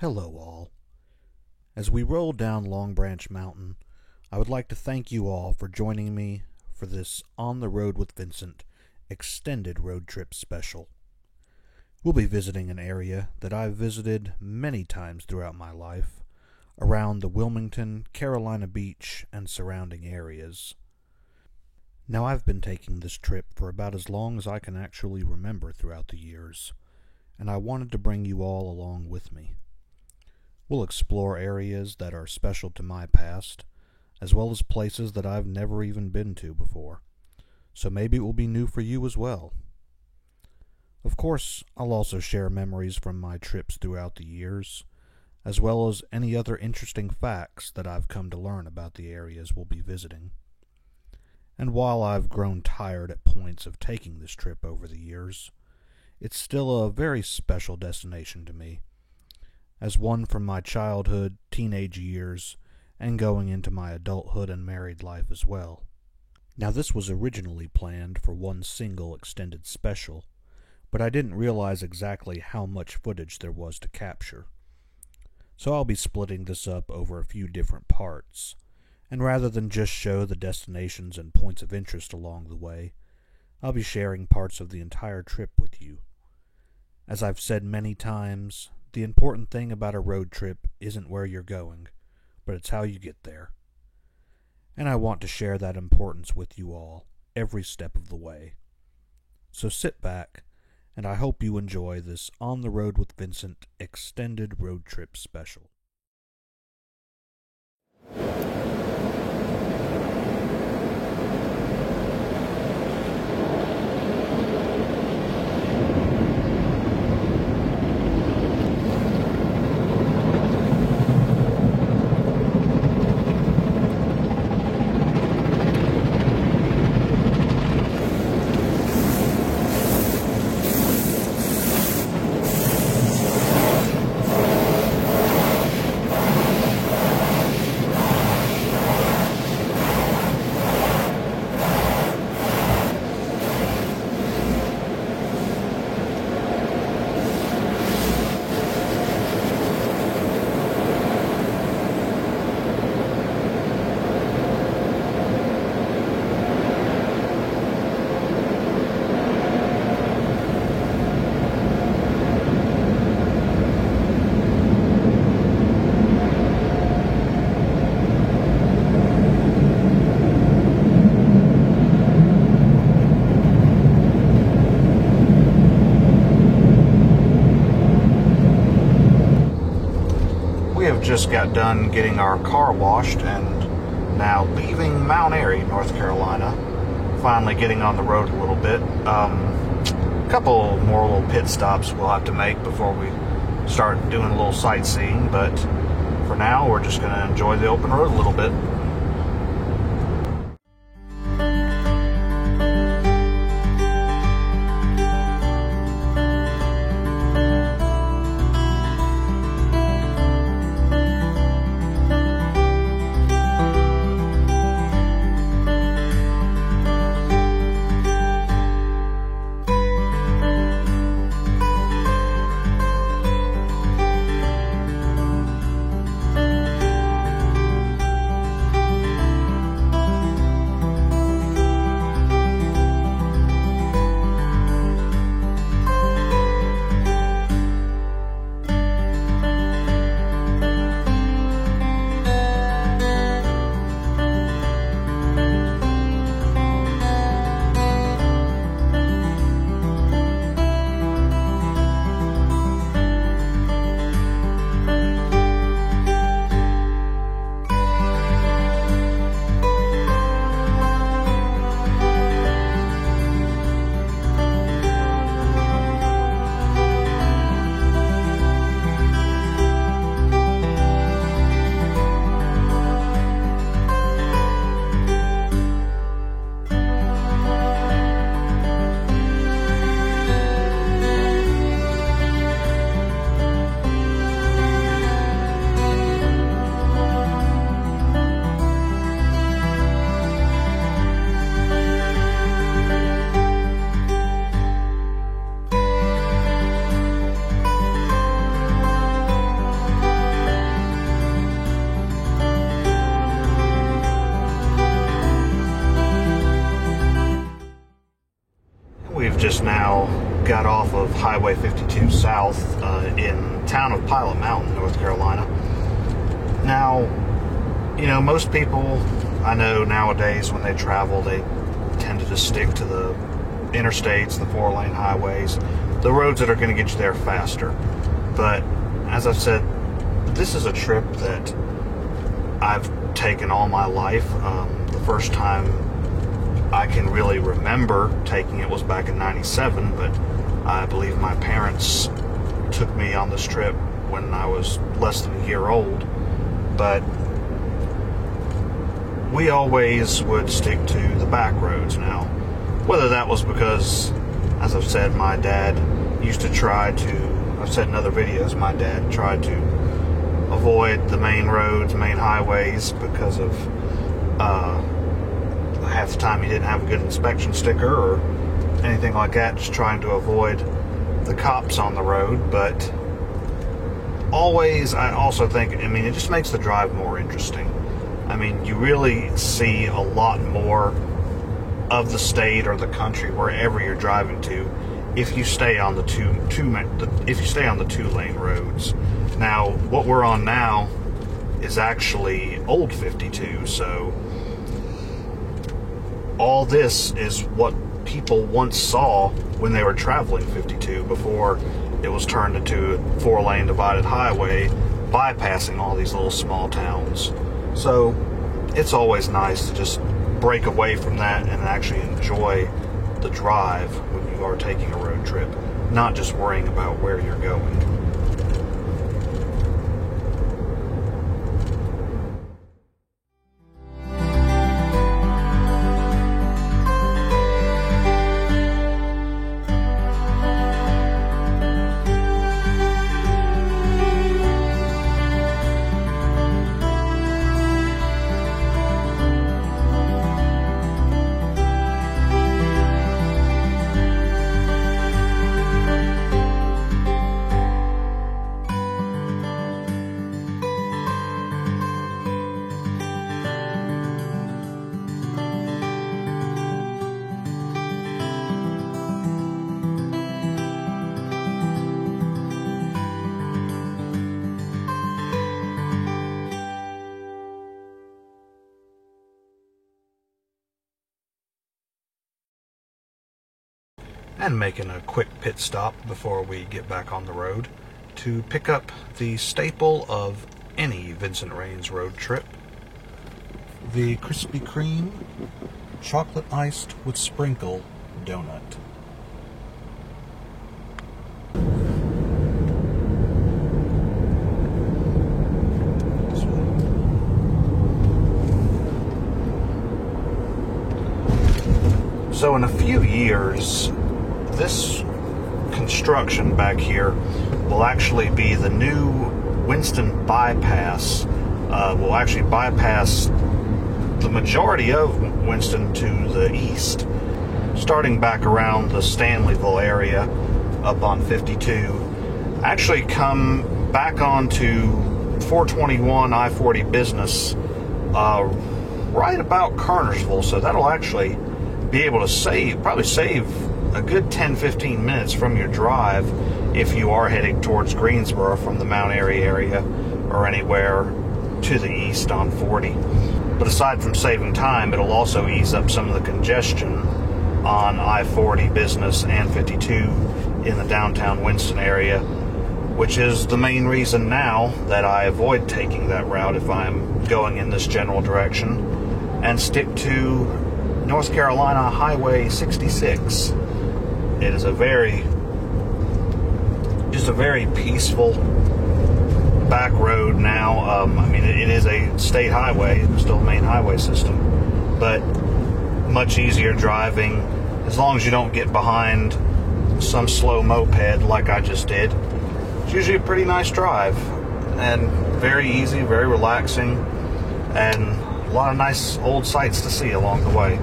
Hello all. As we roll down Long Branch Mountain, I would like to thank you all for joining me for this On the Road with Vincent extended road trip special. We'll be visiting an area that I've visited many times throughout my life, around the Wilmington, Carolina Beach, and surrounding areas. Now I've been taking this trip for about as long as I can actually remember throughout the years, and I wanted to bring you all along with me. We'll explore areas that are special to my past, as well as places that I've never even been to before, so maybe it will be new for you as well. Of course, I'll also share memories from my trips throughout the years, as well as any other interesting facts that I've come to learn about the areas we'll be visiting. And while I've grown tired at points of taking this trip over the years, it's still a very special destination to me, as one from my childhood, teenage years, and going into my adulthood and married life as well. Now this was originally planned for one single extended special, but I didn't realize exactly how much footage there was to capture. So I'll be splitting this up over a few different parts, and rather than just show the destinations and points of interest along the way, I'll be sharing parts of the entire trip with you. As I've said many times, the important thing about a road trip isn't where you're going, but it's how you get there. And I want to share that importance with you all, every step of the way. So sit back, and I hope you enjoy this On the Road with Vincent extended road trip special. Just got done getting our car washed and now leaving Mount Airy, North Carolina. Finally getting on the road a little bit. A couple more little pit stops we'll have to make before we start doing a little sightseeing, but for now we're just going to enjoy the open road a little bit. off of Highway 52 South in town of Pilot Mountain, North Carolina. Now, you know, most people I know nowadays when they travel, they tend to just stick to the interstates, the 4-lane highways, the roads that are going to get you there faster. But as I've said, this is a trip that I've taken all my life. The first time I can really remember taking it was back in '97, but I believe my parents took me on this trip when I was less than a year old. But we always would stick to the back roads. Now, whether that was because, as I've said, my dad used to try to, I've said in other videos, my dad tried to avoid the main roads, main highways, because of half the time he didn't have a good inspection sticker or anything like that, just trying to avoid the cops on the road. But always, I also think, I mean, it just makes the drive more interesting. I mean, you really see a lot more of the state or the country, wherever you're driving to, if you stay on the two-lane roads. Now, what we're on now is actually old 52, so all this is what people once saw when they were traveling 52 before it was turned into a 4-lane divided highway, bypassing all these little small towns. So it's always nice to just break away from that and actually enjoy the drive when you are taking a road trip, not just worrying about where you're going. And making a quick pit stop before we get back on the road to pick up the staple of any Vincent Raines road trip, the Krispy Kreme chocolate iced with sprinkle donut. So in a few years, this construction back here will actually be the new Winston bypass. Will actually bypass the majority of Winston to the east, starting back around the Stanleyville area up on 52. Actually come back onto 421 I-40 Business right about Kernersville, so that'll actually be able to probably save a good 10-15 minutes from your drive if you are heading towards Greensboro from the Mount Airy area or anywhere to the east on 40. But aside from saving time, it'll also ease up some of the congestion on I-40 Business and 52 in the downtown Winston area, which is the main reason now that I avoid taking that route if I'm going in this general direction and stick to North Carolina Highway 66. It is a very peaceful back road now. I mean, it is a state highway, it's still a main highway system, but much easier driving as long as you don't get behind some slow moped like I just did. It's usually a pretty nice drive and very easy, very relaxing, and a lot of nice old sights to see along the way.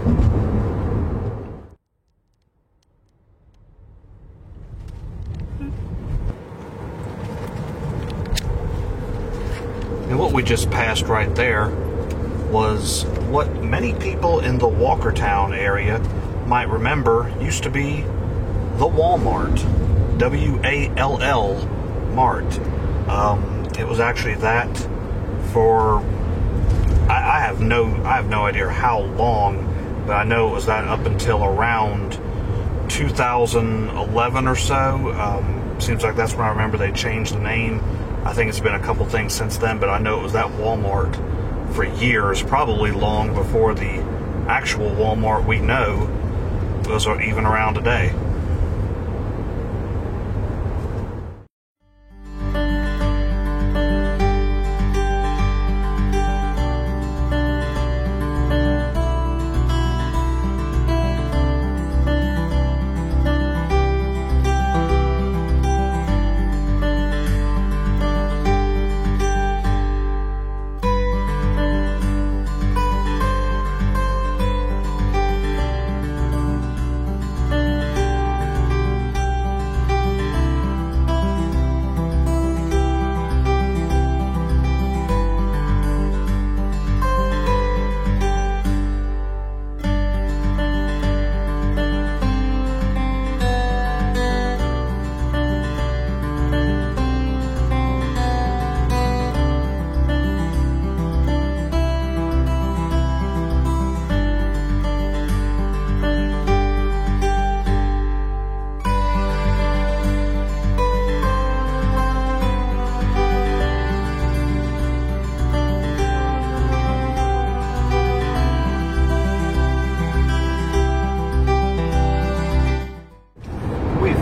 And what we just passed right there was what many people in the Walkertown area might remember used to be the Walmart. W-A-L-L Mart. It was actually that for I have no idea how long, but I know it was that up until around 2011 or so. Seems like that's when I remember they changed the name. I think it's been a couple things since then, but I know it was that Walmart for years, probably long before the actual Walmart we know was even around today.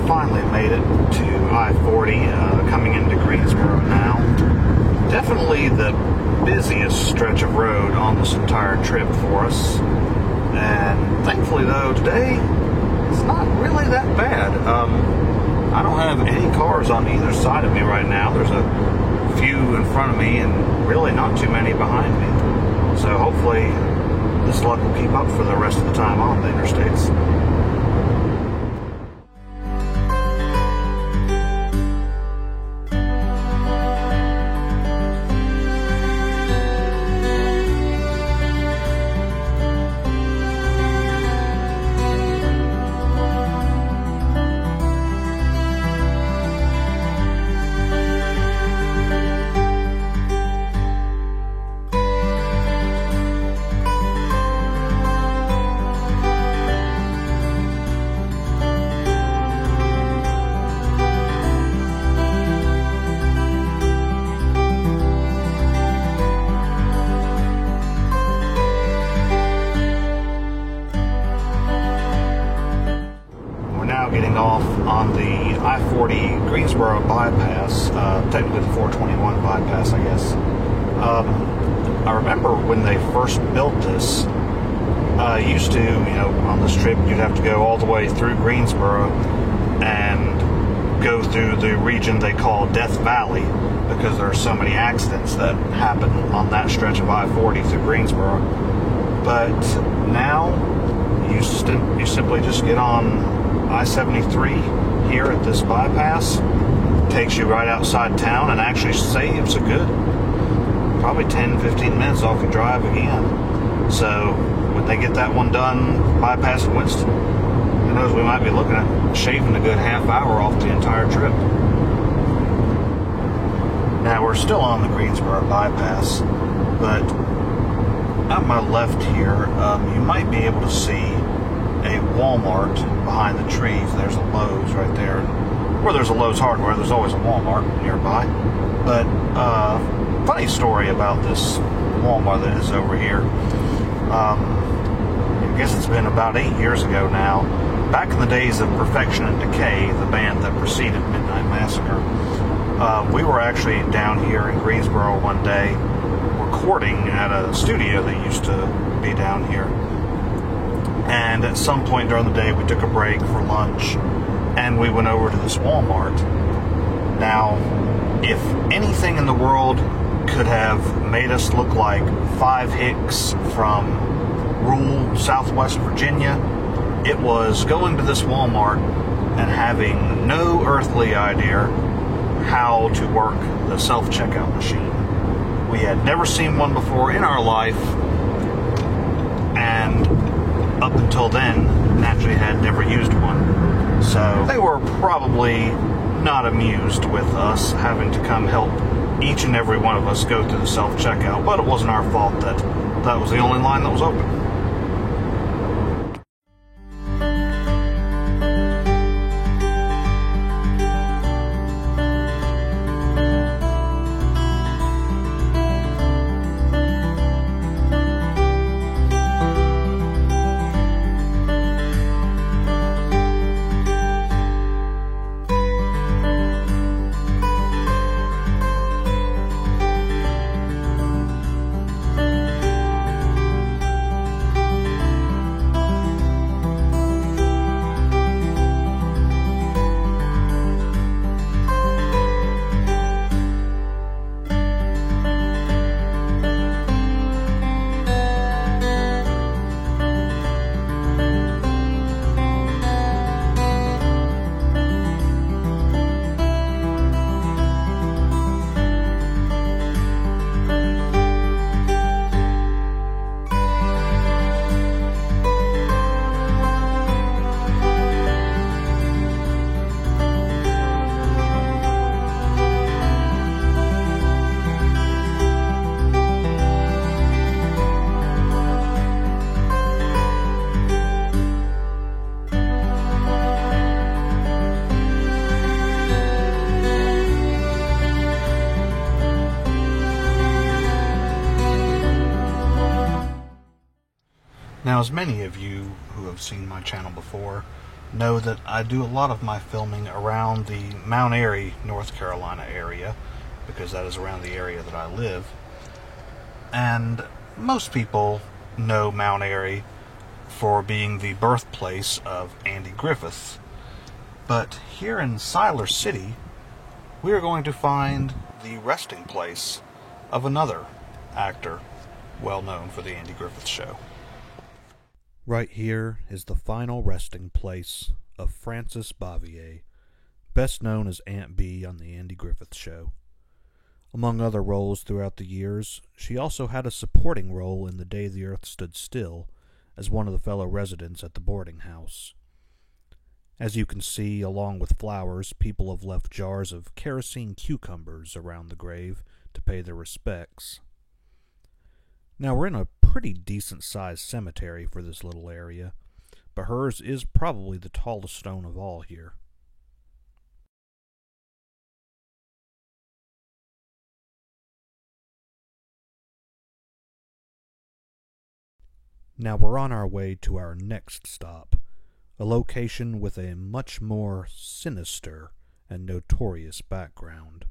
Finally made it to I-40, coming into Greensboro now. Definitely the busiest stretch of road on this entire trip for us. And thankfully though, today, it's not really that bad. I don't have any cars on either side of me right now. There's a few in front of me and really not too many behind me. So hopefully this luck will keep up for the rest of the time on the interstates. Getting off on the I-40 Greensboro bypass, technically the 421 bypass, I guess. I remember when they first built this, used to, on this trip, you'd have to go all the way through Greensboro and go through the region they call Death Valley, because there are so many accidents that happen on that stretch of I-40 through Greensboro. But now, you simply just get on I-73 here at this bypass. Takes you right outside town and actually saves a good probably 10-15 minutes off your drive again. So when they get that one done bypassing Winston, who knows, we might be looking at shaving a good half hour off the entire trip. Now we're still on the Greensboro bypass, but at my left here, you might be able to see a Walmart behind the trees. There's a Lowe's right there. Where there's a Lowe's Hardware, there's always a Walmart nearby. But funny story about this Walmart that is over here. I guess it's been about 8 years ago now. Back in the days of Perfection and Decay, the band that preceded Midnight Massacre, we were actually down here in Greensboro one day recording at a studio that used to be down here. And at some point during the day, we took a break for lunch, and we went over to this Walmart. Now, if anything in the world could have made us look like five hicks from rural Southwest Virginia, it was going to this Walmart and having no earthly idea how to work the self-checkout machine. We had never seen one before in our life, and up until then, naturally had never used one. So they were probably not amused with us having to come help each and every one of us go through the self-checkout, but it wasn't our fault that that was the only line that was open. Now, as many of you who have seen my channel before know that I do a lot of my filming around the Mount Airy, North Carolina area, because that is around the area that I live. And most people know Mount Airy for being the birthplace of Andy Griffith. But here in Siler City, we are going to find the resting place of another actor well known for the Andy Griffith Show. Right here is the final resting place of Frances Bavier, best known as Aunt Bee on the Andy Griffith Show. Among other roles throughout the years, she also had a supporting role in The Day the Earth Stood Still as one of the fellow residents at the boarding house. As you can see, along with flowers, people have left jars of kerosene cucumbers around the grave to pay their respects. Now, we're in a pretty decent-sized cemetery for this little area, but hers is probably the tallest stone of all here. Now we're on our way to our next stop, a location with a much more sinister and notorious background.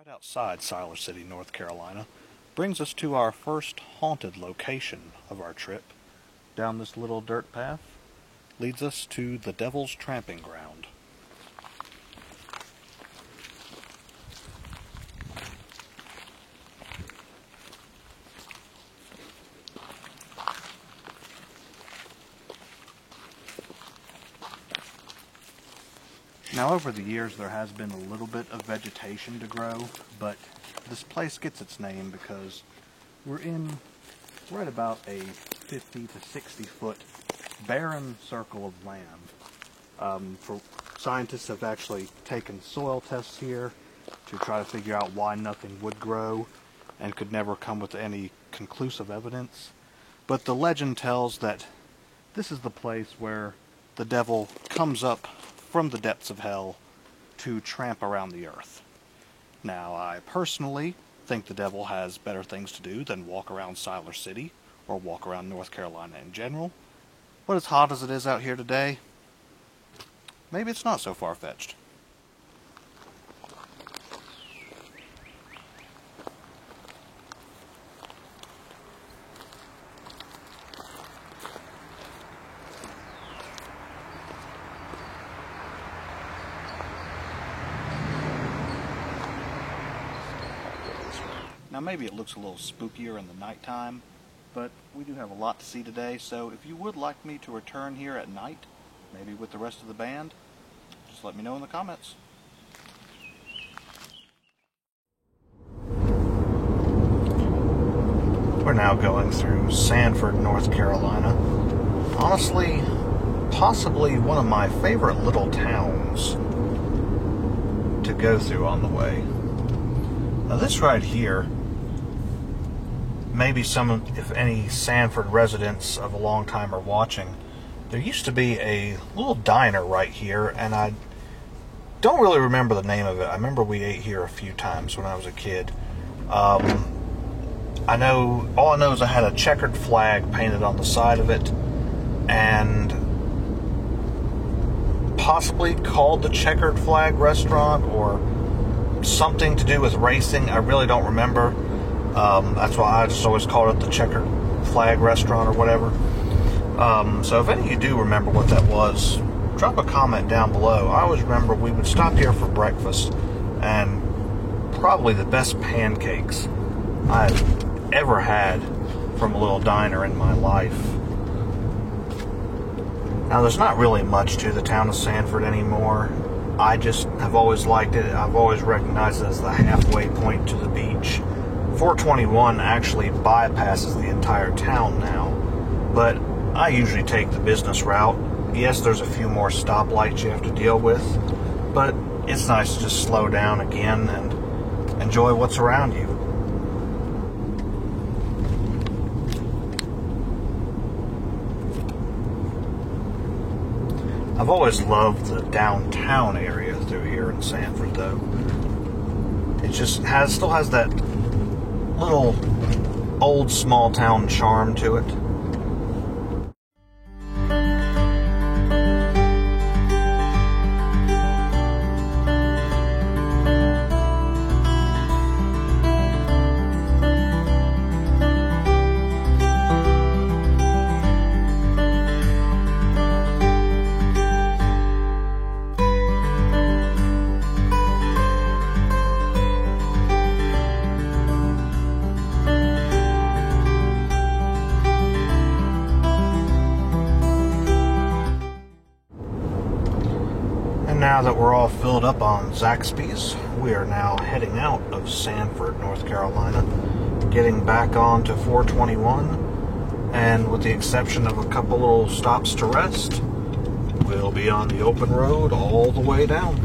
Outside Siler City, North Carolina, brings us to our first haunted location of our trip. Down this little dirt path leads us to the Devil's Tramping Ground. Now, over the years, there has been a little bit of vegetation to grow, but this place gets its name because we're in right about a 50 to 60 foot barren circle of land. Scientists have actually taken soil tests here to try to figure out why nothing would grow and could never come with any conclusive evidence. But the legend tells that this is the place where the devil comes up from the depths of hell to tramp around the earth. Now, I personally think the devil has better things to do than walk around Siler City or walk around North Carolina in general. But as hot as it is out here today, maybe it's not so far-fetched. Now maybe it looks a little spookier in the nighttime, but we do have a lot to see today, so if you would like me to return here at night, maybe with the rest of the band, just let me know in the comments. We're now going through Sanford, North Carolina. Honestly, possibly one of my favorite little towns to go through on the way. Now this right here, maybe some, if any, Sanford residents of a long time are watching, there used to be a little diner right here, and I don't really remember the name of it. I remember we ate here a few times when I was a kid. All I know is I had a checkered flag painted on the side of it, and possibly called the Checkered Flag Restaurant, or something to do with racing. I really don't remember. That's why I just always called it the Checkered Flag Restaurant or whatever. So if any of you do remember what that was, drop a comment down below. I always remember we would stop here for breakfast, and probably the best pancakes I've ever had from a little diner in my life. Now there's not really much to the town of Sanford anymore. I just have always liked it. I've always recognized it as the halfway point to the beach. 421 actually bypasses the entire town now, but I usually take the business route. Yes, there's a few more stoplights you have to deal with, but it's nice to just slow down again and enjoy what's around you. I've always loved the downtown area through here in Sanford, though. It just still has that little old small town charm to it. Now that we're all filled up on Zaxby's, we are now heading out of Sanford, North Carolina, getting back on to 421, and with the exception of a couple little stops to rest, we'll be on the open road all the way down.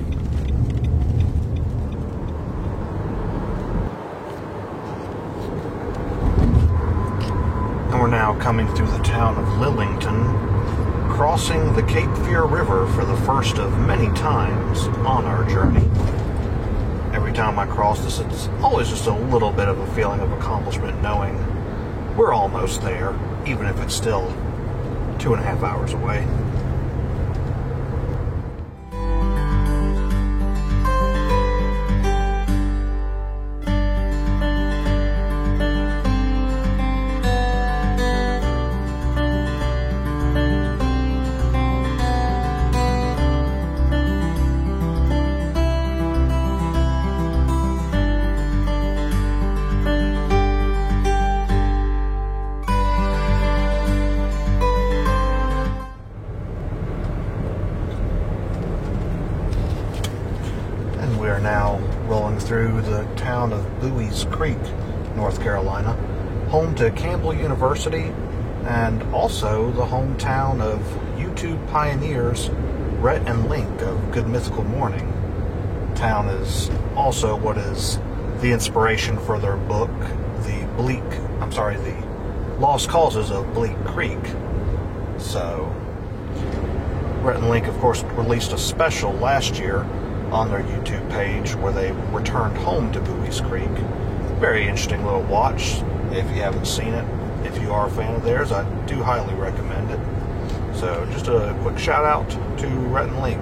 And we're now coming through the town of Lillington, crossing the Cape Fear River for the first of many times on our journey. Every time I cross this, it's always just a little bit of a feeling of accomplishment knowing we're almost there, even if it's still 2.5 hours away. Now rolling through the town of Buies Creek, North Carolina, home to Campbell University, and also the hometown of YouTube pioneers Rhett and Link of Good Mythical Morning. The town is also what is the inspiration for their book, The Lost Causes of Bleak Creek. So, Rhett and Link, of course, released a special last year on their YouTube page where they returned home to Buies Creek. Very interesting little watch if you haven't seen it. If you are a fan of theirs, I do highly recommend it. So just a quick shout out to Rhett and Link.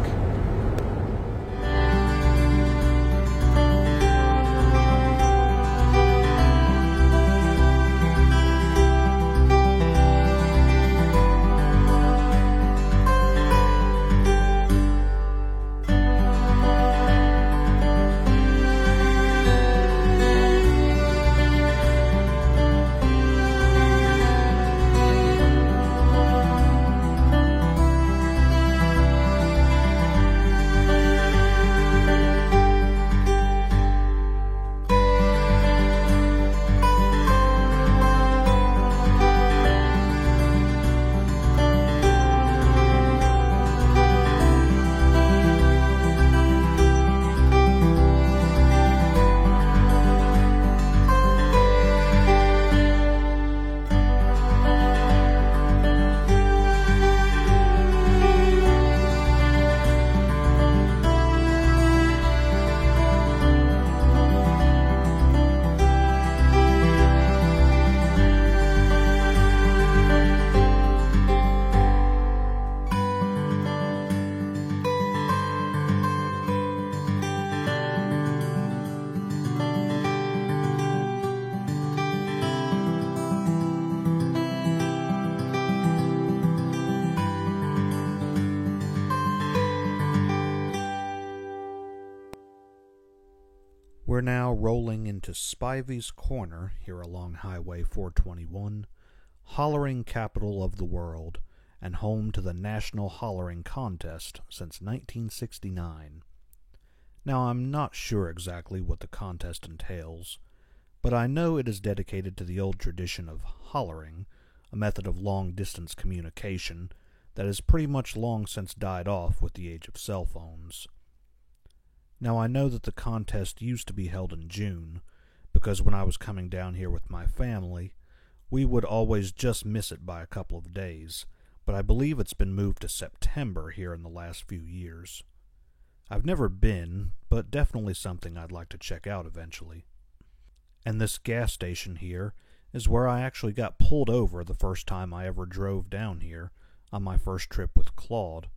We're now rolling into Spivey's Corner here along Highway 421, hollering capital of the world, and home to the National Hollering Contest since 1969. Now, I'm not sure exactly what the contest entails, but I know it is dedicated to the old tradition of hollering, a method of long-distance communication that has pretty much long since died off with the age of cell phones. Now, I know that the contest used to be held in June, because when I was coming down here with my family, we would always just miss it by a couple of days, but I believe it's been moved to September here in the last few years. I've never been, but definitely something I'd like to check out eventually. And this gas station here is where I actually got pulled over the first time I ever drove down here on my first trip with Claude.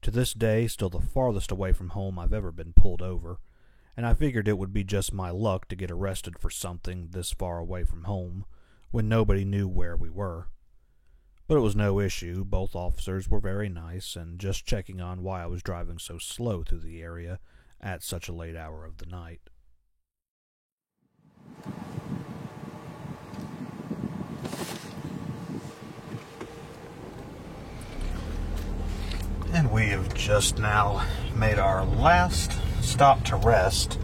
To this day, still the farthest away from home I've ever been pulled over, and I figured it would be just my luck to get arrested for something this far away from home, when nobody knew where we were. But it was no issue. Both officers were very nice, and just checking on why I was driving so slow through the area at such a late hour of the night. And we have just now made our last stop to rest.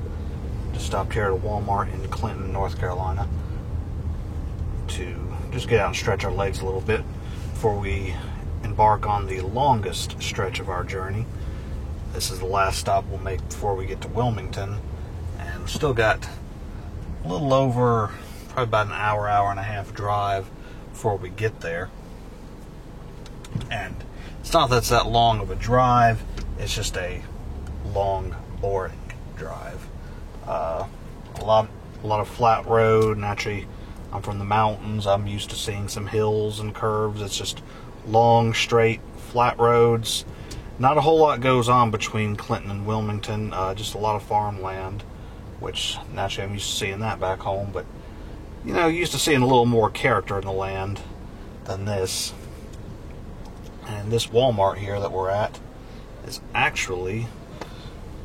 Just stopped here at a Walmart in Clinton, North Carolina, to just get out and stretch our legs a little bit before we embark on the longest stretch of our journey. This is the last stop we'll make before we get to Wilmington, and we've still got a little over, probably about an hour, hour and a half drive before we get there. And it's not that it's that long of a drive, it's just a long, boring drive. A lot of flat road. Naturally, I'm from the mountains. I'm used to seeing some hills and curves. It's just long, straight, flat roads. Not a whole lot goes on between Clinton and Wilmington. Just a lot of farmland, which naturally I'm used to seeing that back home. But, you know, used to seeing a little more character in the land than this. And this Walmart here that we're at is actually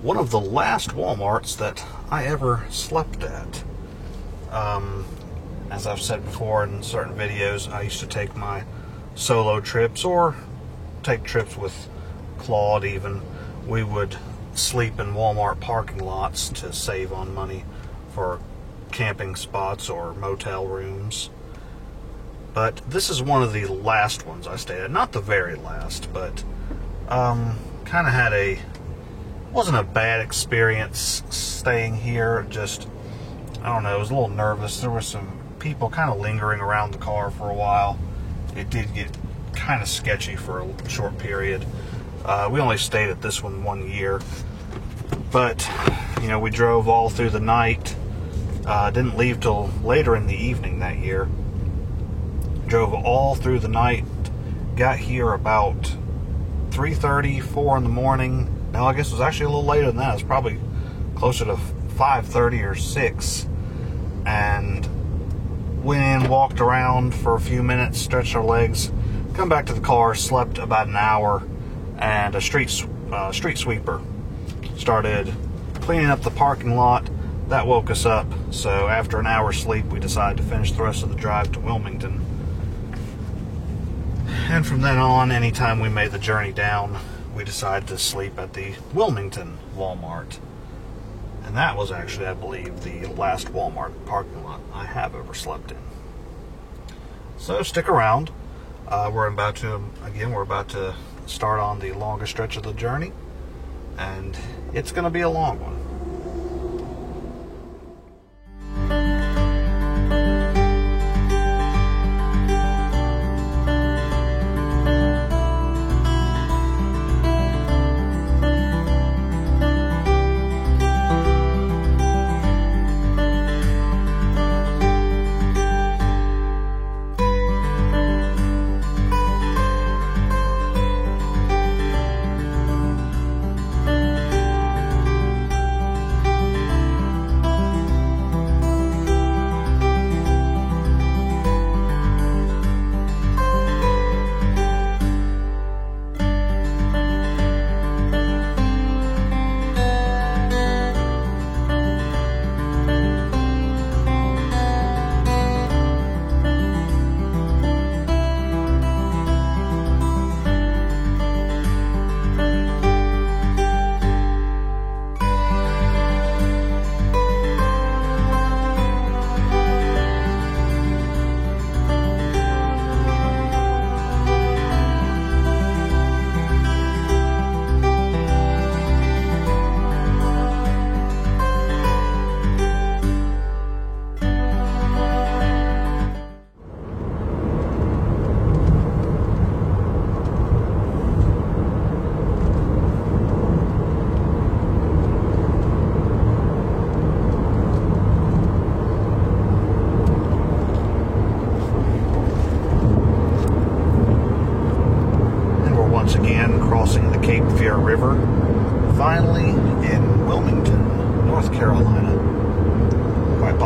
one of the last Walmarts that I ever slept at. As I've said before in certain videos, I used to take my solo trips or take trips with Claude even. We would sleep in Walmart parking lots to save on money for camping spots or motel rooms. But this is one of the last ones I stayed at. Not the very last, but kind of had wasn't a bad experience staying here. Just, I don't know, I was a little nervous. There were some people kind of lingering around the car for a while. It did get kind of sketchy for a short period. We only stayed at this one year. But, you know, we drove all through the night. Didn't leave till later in the evening that year. Drove all through the night, got here about 3:30, 4 in the morning. Now, I guess it was actually a little later than that. It was probably closer to 5:30 or 6. And went in, walked around for a few minutes, stretched our legs, come back to the car, slept about an hour, and a street sweeper started cleaning up the parking lot. That woke us up. So after an hour's sleep, we decided to finish the rest of the drive to Wilmington. And from then on, anytime we made the journey down, we decided to sleep at the Wilmington Walmart. And that was actually, I believe, the last Walmart parking lot I have ever slept in. So stick around. We're about to start on the longest stretch of the journey. And it's going to be a long one.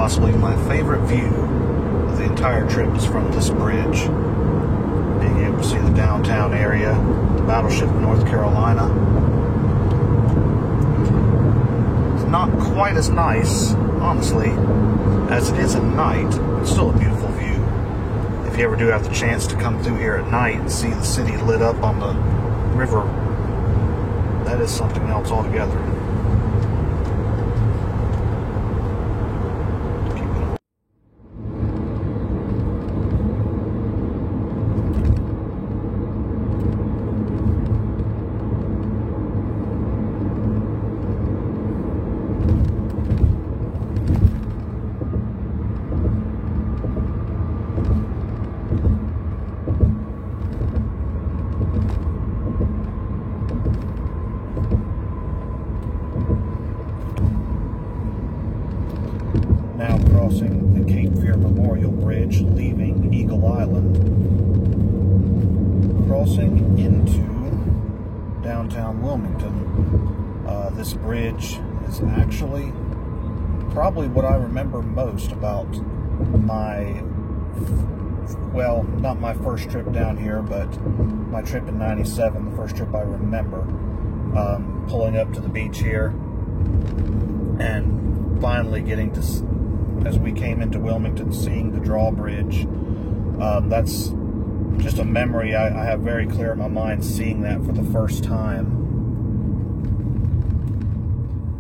possibly my favorite view of the entire trip is from this bridge. Being able to see the downtown area, the battleship North Carolina. It's not quite as nice, honestly, as it is at night. It's still a beautiful view. If you ever do have the chance to come through here at night and see the city lit up on the river, that is something else altogether. Now crossing the Cape Fear Memorial Bridge, leaving Eagle Island, crossing into downtown Wilmington. This bridge is actually probably what I remember most about my, well, not my first trip down here, but my trip in '97, the first trip I remember, pulling up to the beach here and finally getting to, as we came into Wilmington, seeing the drawbridge. That's just a memory I have very clear in my mind, seeing that for the first time.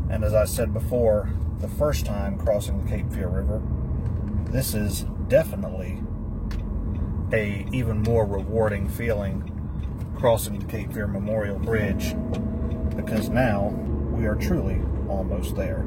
And as I said before, the first time crossing the Cape Fear River, this is definitely a even more rewarding feeling crossing the Cape Fear Memorial Bridge, because now we are truly almost there.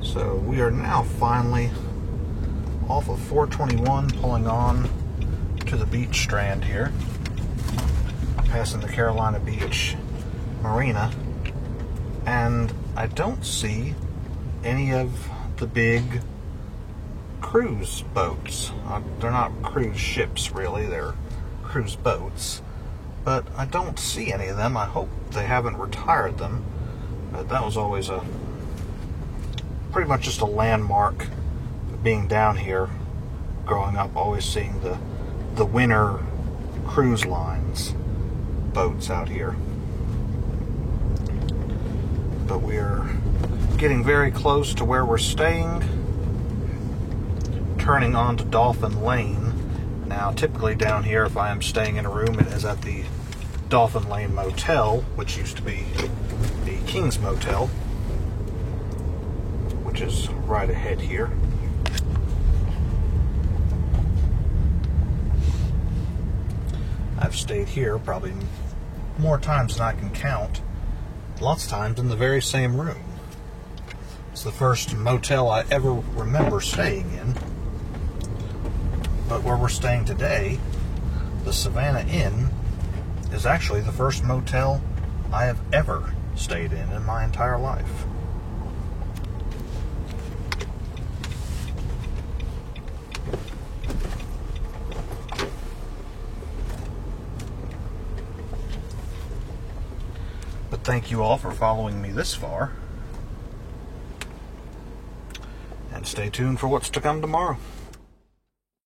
So we are now finally off of 421, pulling on to the beach strand here, passing the Carolina Beach Marina, and I don't see any of the big cruise boats. They're not cruise ships really, they're cruise boats, but I don't see any of them. I hope they haven't retired them, but that was always pretty much just a landmark being down here growing up, always seeing the winter cruise lines boats out here. But we're getting very close to where we're staying, turning onto Dolphin Lane. Now, typically down here, if I am staying in a room, it is at the Dolphin Lane Motel, which used to be the King's Motel, which is right ahead here. I've stayed here probably more times than I can count, lots of times in the very same room. It's the first motel I ever remember staying in. But where we're staying today, the Savannah Inn, is actually the first motel I have ever stayed in my entire life. But thank you all for following me this far. And stay tuned for what's to come tomorrow.